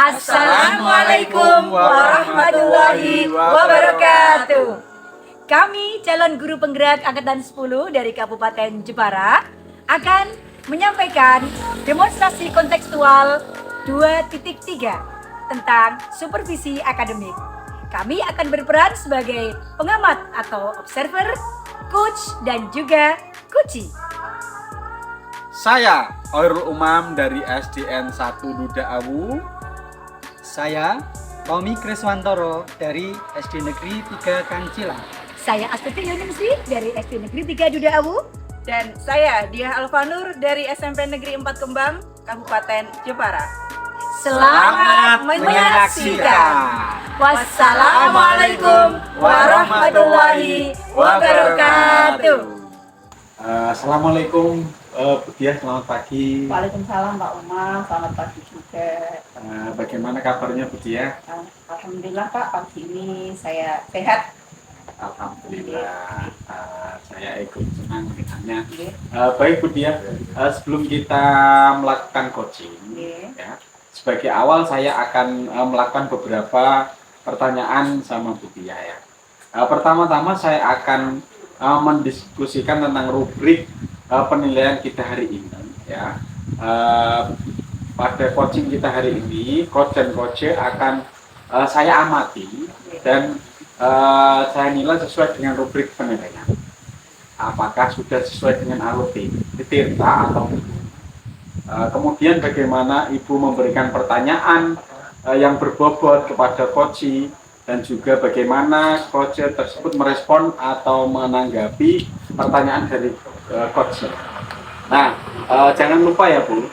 Assalamualaikum warahmatullahi wabarakatuh. Kami calon guru penggerak Angkatan 10 dari Kabupaten Jepara akan menyampaikan demonstrasi kontekstual 2.3 tentang supervisi akademik. Kami akan berperan sebagai pengamat atau observer, coach, dan juga coachee. Saya Hoirul Umam dari SDN 1 Duda Awu. Saya Tommy Kriswantoro dari SD Negeri 3 Kancila. Saya Astuti Yuningsi dari SD Negeri 3 Duda Awu. Dan saya Diah Alfanur dari SMP Negeri 4 Kembang, Kabupaten Jepara. Selamat menyaksikan. Wassalamualaikum warahmatullahi wabarakatuh. Assalamualaikum Bu Diah, selamat pagi. Waalaikumsalam Pak Umar, selamat pagi juga. Bagaimana kabarnya Bu Diah? Alhamdulillah Pak, pagi ini saya sehat. Alhamdulillah, saya ikut senang dengannya. Baik Bu Diah, sebelum kita melakukan coaching, ya, sebagai awal saya akan melakukan beberapa pertanyaan sama Bu Diah ya. Pertama-tama saya akan mendiskusikan tentang rubrik penilaian kita hari ini ya. Pada coaching kita hari ini, coach dan coach akan saya amati dan saya nilai sesuai dengan rubrik penilaian. Apakah sudah sesuai dengan ALUT Tirta atau belum. Kemudian bagaimana Ibu memberikan pertanyaan yang berbobot kepada coach dan juga bagaimana coach tersebut merespon atau menanggapi pertanyaan dari coach. Nah, jangan lupa ya Bu,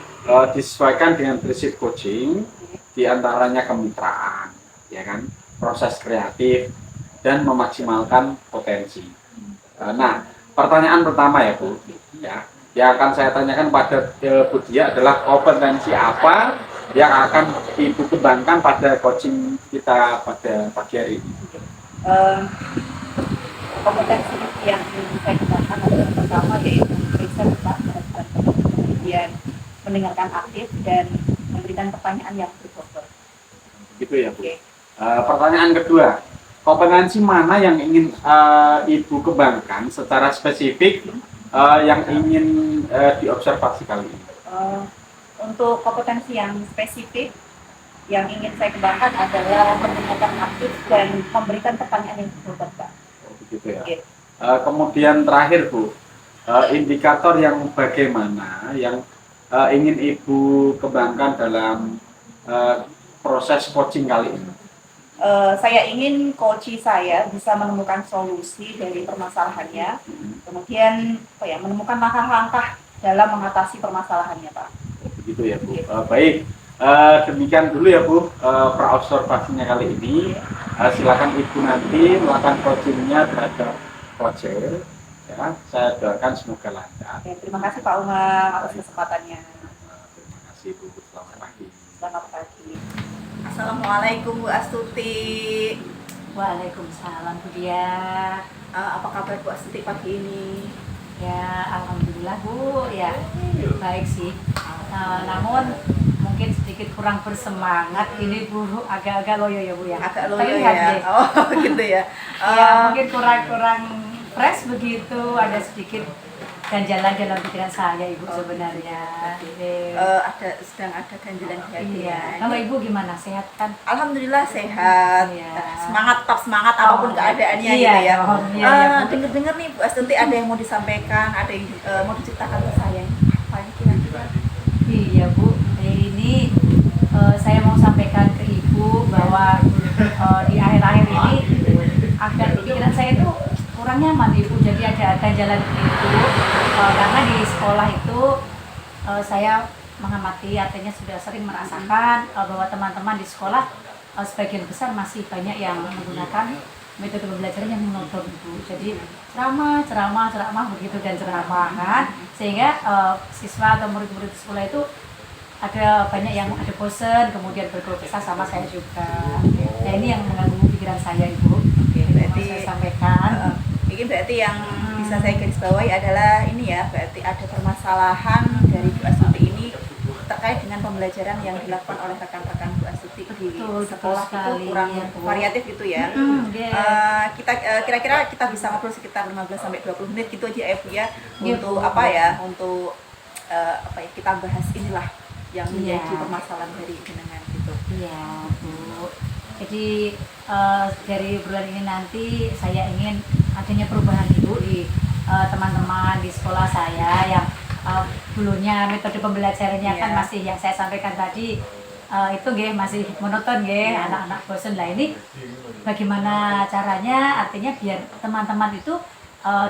disesuaikan dengan prinsip coaching, diantaranya kemitraan, ya kan, proses kreatif dan memaksimalkan potensi. Nah, pertanyaan pertama ya Bu, ya, yang akan saya tanyakan pada Bu Diah adalah kompetensi apa yang akan Ibu kembangkan pada coaching kita pada pagi hari ini. Kompetensi yang ingin saya kembangkan adalah pertama yaitu riset, kemudian mendengarkan aktif dan memberikan pertanyaan yang berbobot. Gitu ya Bu. Pertanyaan kedua, kompetensi mana yang ingin Ibu kembangkan secara spesifik yang ingin diobservasi kali ini? Untuk kompetensi yang spesifik yang ingin saya kembangkan adalah mendengarkan aktif dan memberikan pertanyaan yang berbobot, Pak. Begitu ya. Kemudian terakhir Bu, indikator yang bagaimana yang ingin Ibu kembangkan dalam proses coaching kali ini? Saya ingin coach saya bisa menemukan solusi dari permasalahannya, kemudian menemukan langkah-langkah dalam mengatasi permasalahannya, Pak. Begitu ya Bu. Baik, demikian dulu ya Bu observasinya kali ini. Silakan Ibu nanti melakukan coachingnya terhadap coach. Ya, saya doakan semoga lancar. Terima kasih Pak Umar atas kesempatannya. Terima kasih Bu. Selamat pagi. Selamat pagi. Assalamualaikum Bu Astuti. Waalaikumsalam Bu Diah. Apa kabar Bu Astuti pagi ini? Ya, alhamdulillah Bu, ya baik sih. Namun mungkin sedikit kurang bersemangat ini Bu, agak-agak loyo ya Bu ya. Agak loyo terlihat ya. Deh. Oh gitu ya. Ya mungkin kurang fresh begitu, ada sedikit ganjalan dalam pikiran saya Ibu sebenarnya. Sedang ada ganjalan di hati. Iya. Kalau Ibu gimana, sehat kan? Alhamdulillah sehat. Iya. Semangat, tetap semangat apapun keadaannya iya, gitu ya. Iya, Dengar-dengar nih Bu Astuti ada yang mau disampaikan, ada yang mau diceritakan ke saya. Apa ini kira-kira? Iya Bu, ini saya mau sampaikan ke Ibu bahwa di akhir-akhir ini agak pikiran saya itu kurang nyaman Ibu, jadi ada ganjalan itu karena di sekolah itu saya mengamati, artinya sudah sering merasakan bahwa teman-teman di sekolah sebagian besar masih banyak yang menggunakan metode pembelajaran yang monoton Ibu, jadi ceramah begitu dan ceramah kan, sehingga siswa atau murid-murid di sekolah itu ada banyak yang ada bosan, kemudian berkeluh kesah sama saya juga. Nah ini yang mengganggu pikiran saya Ibu. Berarti saya sampaikan. Ini berarti yang bisa saya garis bawahi adalah ini ya, berarti ada permasalahan dari Bu Astuti ini terkait dengan pembelajaran yang dilakukan oleh rekan-rekan Bu Astuti Astuti di Betul, sekolah betul sekali, itu kurang ya, Bu. variatif gitu ya. Kita kira-kira kita bisa ngobrol sekitar 15 sampai 20 menit gitu aja ya Bu ya, Iya, untuk Bu. apa ya, untuk apa ya, kita bahas inilah yang Iya. menjadi permasalahan dari jenengan gitu. Iya, Bu. Jadi dari bulan ini nanti saya ingin adanya perubahan Ibu di teman-teman di sekolah saya yang dulunya metode pembelajarannya kan Iya. masih yang saya sampaikan tadi itu nggih masih monoton nggih, anak-anak bosen. Lah ini bagaimana caranya artinya biar teman-teman itu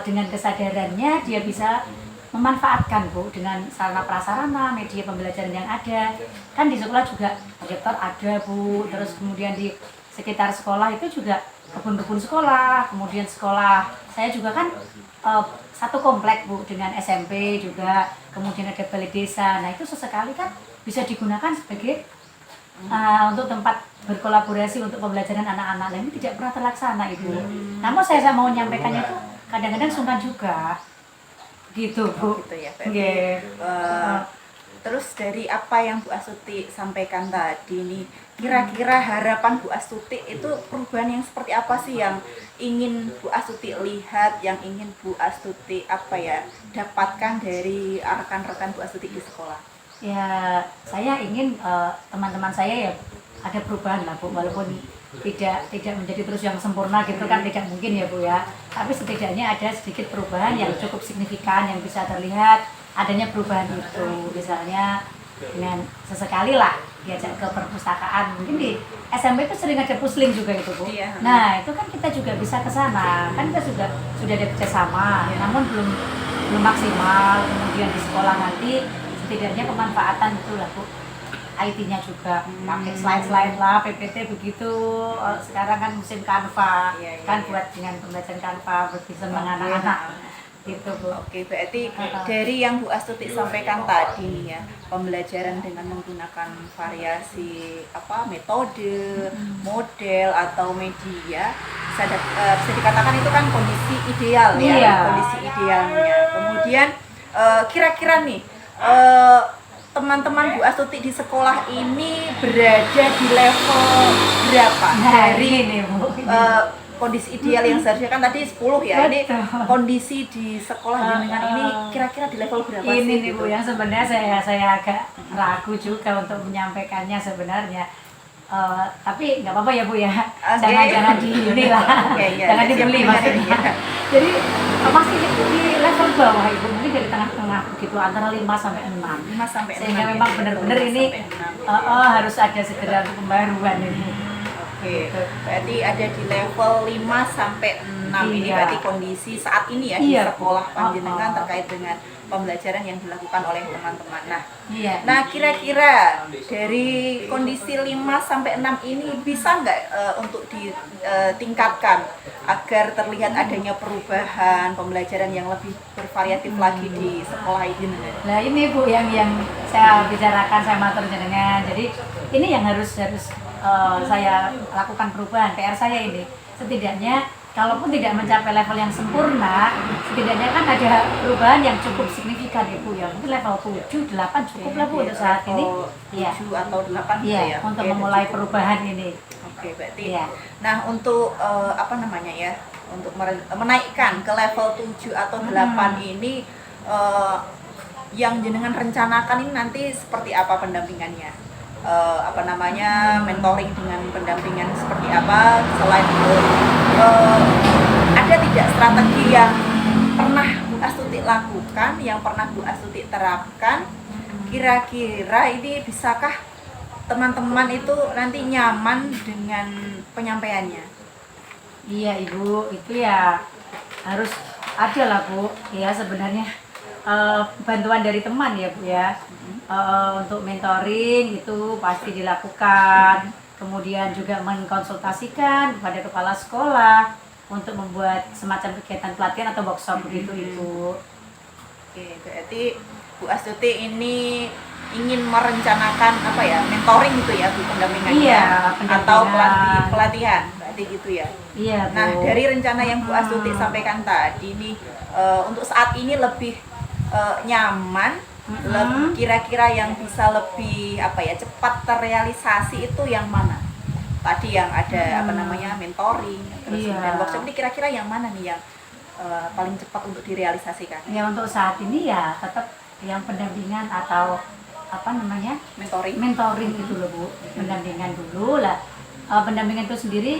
dengan kesadarannya dia bisa memanfaatkan Bu dengan sarana prasarana media pembelajaran yang ada. Kan di sekolah juga proyektor ada Bu, terus kemudian di sekitar sekolah itu juga kebun-kebun sekolah, kemudian sekolah saya juga kan satu komplek Bu dengan SMP juga, kemudian ada balai desa. Nah itu sesekali kan bisa digunakan sebagai untuk tempat berkolaborasi untuk pembelajaran anak-anak. Nah, ini tidak pernah terlaksana Ibu. Namun saya mau menyampaikannya itu kadang-kadang sungkan juga. Gitu Bu. Gitu ya. Berarti, Nggih. terus dari apa yang Bu Astuti sampaikan tadi nih, kira-kira harapan Bu Astuti itu perubahan yang seperti apa sih yang ingin Bu Astuti lihat, yang ingin Bu Astuti apa ya dapatkan dari rekan-rekan Bu Astuti di sekolah? Ya, saya ingin teman-teman saya ya ada perubahan lah Bu, walaupun tidak menjadi terus yang sempurna gitu kan tidak mungkin ya Bu ya. Tapi setidaknya ada sedikit perubahan yang cukup signifikan yang bisa terlihat adanya perubahan itu. Misalnya dengan sesekali lah diajak ke perpustakaan. Mungkin di SMP itu sering ada pusling juga itu Bu. Iya. Nah, itu kan kita juga bisa ke sana. Kan kita sudah ada kerjasama, namun belum maksimal. Kemudian di sekolah nanti setidaknya pemanfaatan itulah Bu, IT-nya juga pakai slide-slide lah, PPT begitu. Sekarang kan musim Canva, Iya, kan iya. buat dengan pembelajaran Canva lebih senang anak-anak gitu Bu. Oke, berarti dari yang Bu Astuti sampaikan tadi nih ya, pembelajaran dengan menggunakan variasi apa metode, model atau media, bisa dikatakan itu kan kondisi ideal ya, Iya. kondisi idealnya. Kemudian kira-kira nih teman-teman Bu Astuti di sekolah ini berada di level berapa Nah, dari ini Bu. kondisi ideal yang seharusnya kan tadi 10 ya, ini Betul. kondisi di sekolah jenengan ini kira-kira di level berapa sih? Ini nih gitu? Bu yang sebenarnya saya agak ragu juga untuk menyampaikannya sebenarnya. Tapi nggak apa-apa ya Bu ya, Oke. jangan di ini lah, Oke, iya, jangan siap dibeli dengar maksudnya. ya. Jadi masih di level bawah Ibu, mungkin dari tengah-tengah begitu antara 5 sampai 6. 5 sampai 6 Sehingga ya, memang benar-benar 5 ini sampai 6. harus ada segera untuk pembaruan ini. Oke, berarti ada di level 5 sampai 6 ini Iya. berarti kondisi saat ini ya Iya. di sekolah panjenengan Oh. terkait dengan pembelajaran yang dilakukan oleh teman-teman. Iya. Nah, kira-kira dari kondisi 5 sampai 6 ini bisa nggak untuk ditingkatkan agar terlihat adanya perubahan pembelajaran yang lebih bervariatif lagi di sekolah ini? Nah ini Bu yang saya bicarakan, saya matur jenengan. Jadi ini yang harus saya lakukan perubahan PR saya ini. Setidaknya kalaupun tidak mencapai level yang sempurna, setidaknya kan ada perubahan yang cukup signifikan Ibu ya. Mungkin level 7, 8 cukup lah Bu untuk saat ini. Iya. 7 atau 8 gitu Iya, ya. untuk Oke, memulai 7. perubahan ini. Oke, berarti. Iya. Nah, untuk apa namanya ya? Untuk menaikkan ke level 7 atau 8 ini yang jenengan rencanakan ini nanti seperti apa pendampingannya? Apa namanya, mentoring dengan pendampingan seperti apa? Selain itu ada tidak strategi yang pernah Bu Astuti lakukan, yang pernah Bu Astuti terapkan? Kira-kira ini bisakah teman-teman itu nanti nyaman dengan penyampaiannya? Iya Ibu, itu ya harus ada lah Bu. Ya sebenarnya bantuan dari teman ya Bu ya. Untuk mentoring itu pasti dilakukan. Kemudian juga mengkonsultasikan kepada kepala sekolah untuk membuat semacam kegiatan pelatihan atau workshop begitu Ibu. Oke, berarti Bu Astuti ini ingin merencanakan apa ya, mentoring gitu ya Bu, pendampingannya? Iya, Atau pendampingan. pelatihan, berarti gitu ya. Iya Bu. Nah, dari rencana yang Bu Astuti sampaikan tadi nih, untuk saat ini lebih nyaman kira-kira yang bisa lebih apa ya, cepat terrealisasi itu yang mana? Tadi yang ada apa namanya, mentoring, terus Iya. kemudian workshop, ini kira-kira yang mana nih yang paling cepat untuk direalisasikan? Ya untuk saat ini ya tetap yang pendampingan atau apa namanya Mentoring. mentoring itu loh Bu, pendampingan dulu lah. Pendampingan itu sendiri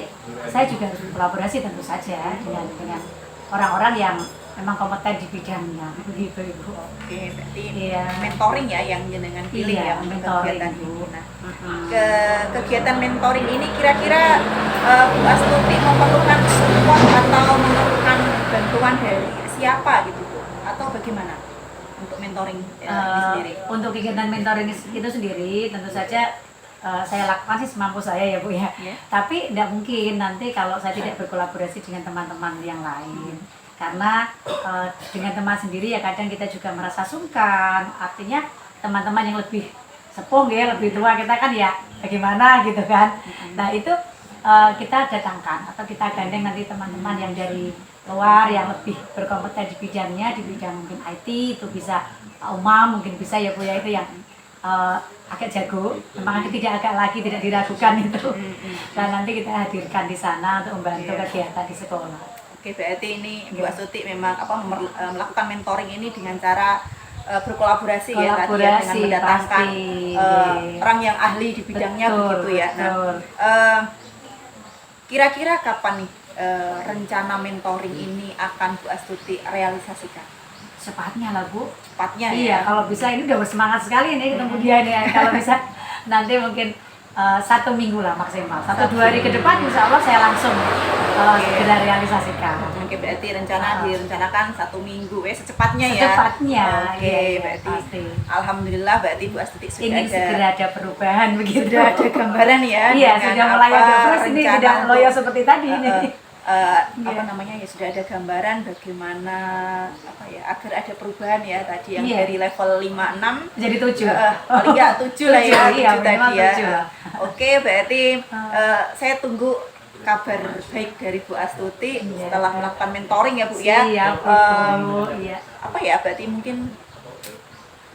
saya juga harus berkolaborasi tentu saja dengan orang-orang yang memang kompeten di bidangnya begitu Ibu. Oke, berarti Iya. mentoring ya yang jenengan pilih Iya, ya untuk mentoring, kegiatan Bu. ini. Nah, Mm-mm. kegiatan mentoring ini kira-kira Bu Astuti memerlukan support atau memerlukan bantuan dari siapa gitu Bu? Atau bagaimana untuk mentoring ini sendiri? Untuk kegiatan mentoring itu sendiri tentu saja saya lakukan sih semampu saya ya Bu ya. Ya. Tapi tidak mungkin nanti kalau saya tidak berkolaborasi dengan teman-teman yang lain. Karena dengan teman sendiri ya kadang kita juga merasa sungkan. Artinya teman-teman yang lebih sepuh ya, lebih tua kita kan ya bagaimana gitu kan. Nah itu kita datangkan atau kita gandeng nanti teman-teman yang dari luar yang lebih berkompeten di bidangnya, di bidang mungkin IT itu bisa Pak Umam mungkin bisa ya Bu ya, itu yang agak jago, memang tidak diragukan itu. Dan nanti kita hadirkan di sana untuk membantu kegiatan di sekolah. Oke, berarti ini Bu Astuti memang melakukan mentoring ini dengan cara berkolaborasi ya tadi ya, dengan Kolaborasi, mendatangkan pasti. orang yang ahli di bidangnya begitu ya. Nah, Betul. kira-kira kapan nih rencana mentoring ini akan Bu Astuti realisasikan? Cepatnya lah Bu. Cepatnya Iya, ya. kalau bisa ini udah bersemangat sekali nih ketemu dia nih. Kalau bisa nanti mungkin 1 minggu lah maksimal. 1-2 hari ke depan insya Allah saya langsung segera realisasikan. Oke, berarti direncanakan 1 minggu secepatnya ya. Secepatnya. Oke, iya, berarti pasti. alhamdulillah berarti Bu Astuti sudah Ingin ada segera ada perubahan begitu. sudah ada gambaran ya. Iya, dengan sudah mulai apa ada terus ini rencana tidak untuk, loyo seperti tadi ini. apa namanya ya, sudah ada gambaran bagaimana apa ya agar ada perubahan ya tadi yang Iya. dari level 5-6 Jadi 7. paling nggak 7 lah ya, 7 Iya, minimal tadi ya. 7 lah. Oke, berarti saya tunggu kabar baik dari Bu Astuti Iya. setelah melakukan mentoring ya Bu ya. Siap, Bu. Iya. Apa ya, berarti mungkin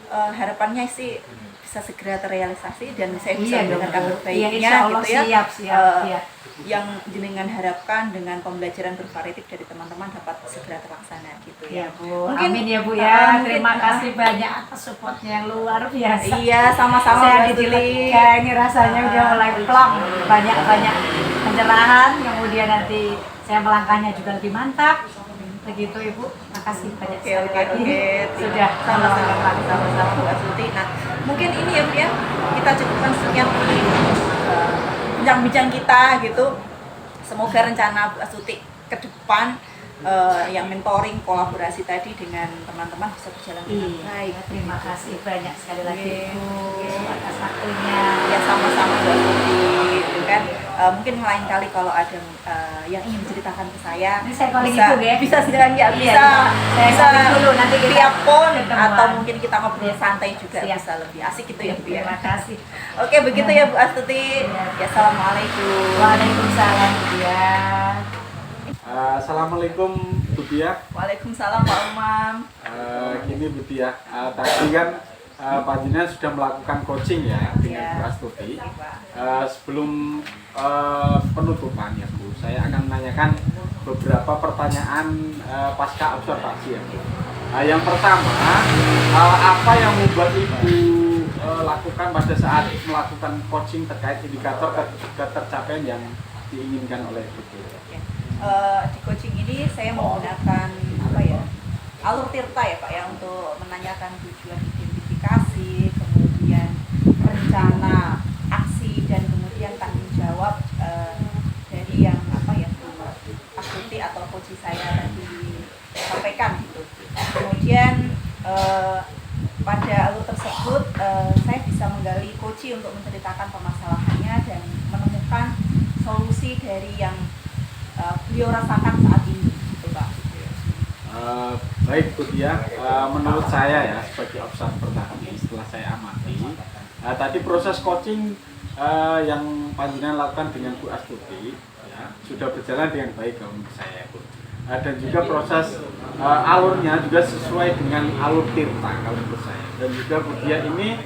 harapannya sih bisa segera terrealisasi dan saya bisa Iya, mendengar dong. kabar Iya, baiknya insya Allah gitu ya. siap. Iya. Yang jenengan harapkan dengan pembelajaran bervariatif dari teman-teman dapat segera terlaksana gitu Iya ya. Bu, Mungkin, amin ya Bu ya. mungkin, Terima kasih banyak atas supportnya yang luar biasa. Iya, sama-sama Saya Bu Astuti. didilega ini rasanya udah mulai plong, banyak pencerahan, kemudian nanti saya melangkahnya juga lebih mantap. Begitu Ibu, makasih banyak Oke, sekali oke, lagi oke. sudah Sama-sama Bu Astuti. Nah, mungkin ini ya Bu ya, kita cukupkan sekian bincang-bincang kita gitu. Semoga rencana Bu Astuti ke depan yang mentoring kolaborasi tadi dengan teman-teman bisa berjalan dengan Iya, baik. terima kasih banyak sekali lagi Oke, Bu oke. atas waktunya. Ya sama-sama Bu Astuti gitu kan. Mungkin lain kali kalau ada yang ingin menceritakan ke saya, Ini saya calling bisa, Ibu ya. bisa sedang ya, Iya, bisa saya calling dulu, nanti kita via phone ketemuan. atau mungkin kita ngobrol santai juga Siap. bisa lebih asik gitu ya Bu ya. Terima kasih. Oke, begitu ya Bu Astuti. Iya. Ya, assalamualaikum. Waalaikumsalam ya. Assalamualaikum Bu Tia. Waalaikumsalam Pak Umam. Gini Bu Tia, tadi kan Panjenengan sudah melakukan coaching ya dengan Ya. Bu Astuti. Sebelum penutupan ya Bu, saya akan menanyakan beberapa pertanyaan pasca observasi ya Bu. Yang pertama, apa yang membuat Ibu lakukan pada saat melakukan coaching terkait indikator ketercapaian yang diinginkan oleh Ibu? Di coaching ini saya menggunakan apa ya, alur tirta ya Pak ya, untuk menanyakan tujuan identifikasi, kemudian rencana aksi, dan kemudian tanggung jawab dari yang apa ya Bu Astuti atau coach saya tadi sampaikan gitu. Kemudian pada alur tersebut saya bisa menggali coach untuk menceritakan permasalahannya dan menemukan solusi dari yang beliau rasakan saat ini gitu Pak. Baik Bu Tia, menurut saya ya sebagai observer tadi setelah saya amati, tadi proses coaching yang Panjenengan lakukan dengan Bu Astuti ya, sudah berjalan dengan baik kalau menurut saya Bu. dan juga proses alurnya juga sesuai dengan alur Tirta kalau menurut saya. Dan juga Bu Diah ini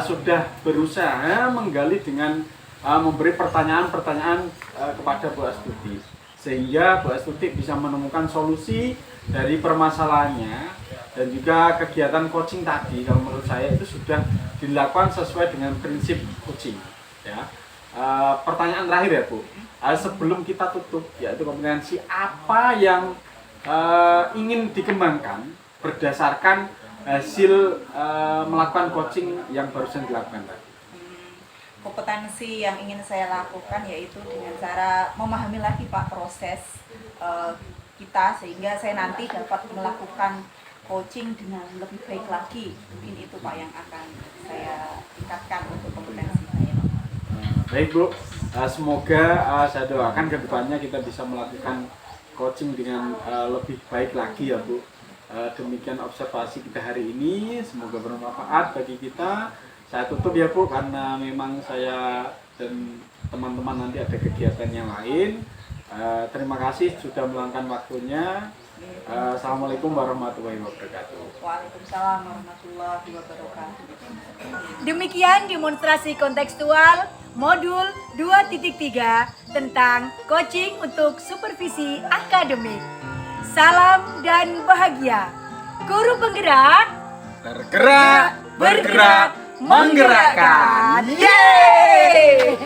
sudah berusaha menggali dengan memberi pertanyaan-pertanyaan kepada Bu Astuti, sehingga Bu Astuti bisa menemukan solusi dari permasalahannya. Dan juga kegiatan coaching tadi kalau menurut saya itu sudah dilakukan sesuai dengan prinsip coaching ya. Pertanyaan terakhir ya Bu, sebelum kita tutup, yaitu kompetensi apa yang ingin dikembangkan berdasarkan hasil melakukan coaching yang barusan dilakukan tadi. Kompetensi yang ingin saya lakukan yaitu dengan cara memahami lagi Pak proses kita, sehingga saya nanti dapat melakukan coaching dengan lebih baik lagi. Mungkin itu Pak yang akan saya tingkatkan untuk kompetensi saya. Baik Bu, semoga saya doakan ke depannya kita bisa melakukan coaching dengan lebih baik lagi ya Bu. Demikian observasi kita hari ini, semoga bermanfaat bagi kita. Saya tutup ya Bu, karena memang saya dan teman-teman nanti ada kegiatan yang lain. Terima kasih sudah meluangkan waktunya. Assalamualaikum warahmatullahi wabarakatuh. Waalaikumsalam warahmatullahi wabarakatuh. Demikian demonstrasi kontekstual modul 2.3 tentang coaching untuk supervisi akademik. Salam dan bahagia. Guru penggerak, Bergerak, bergerak, menggerakkan. Yeay!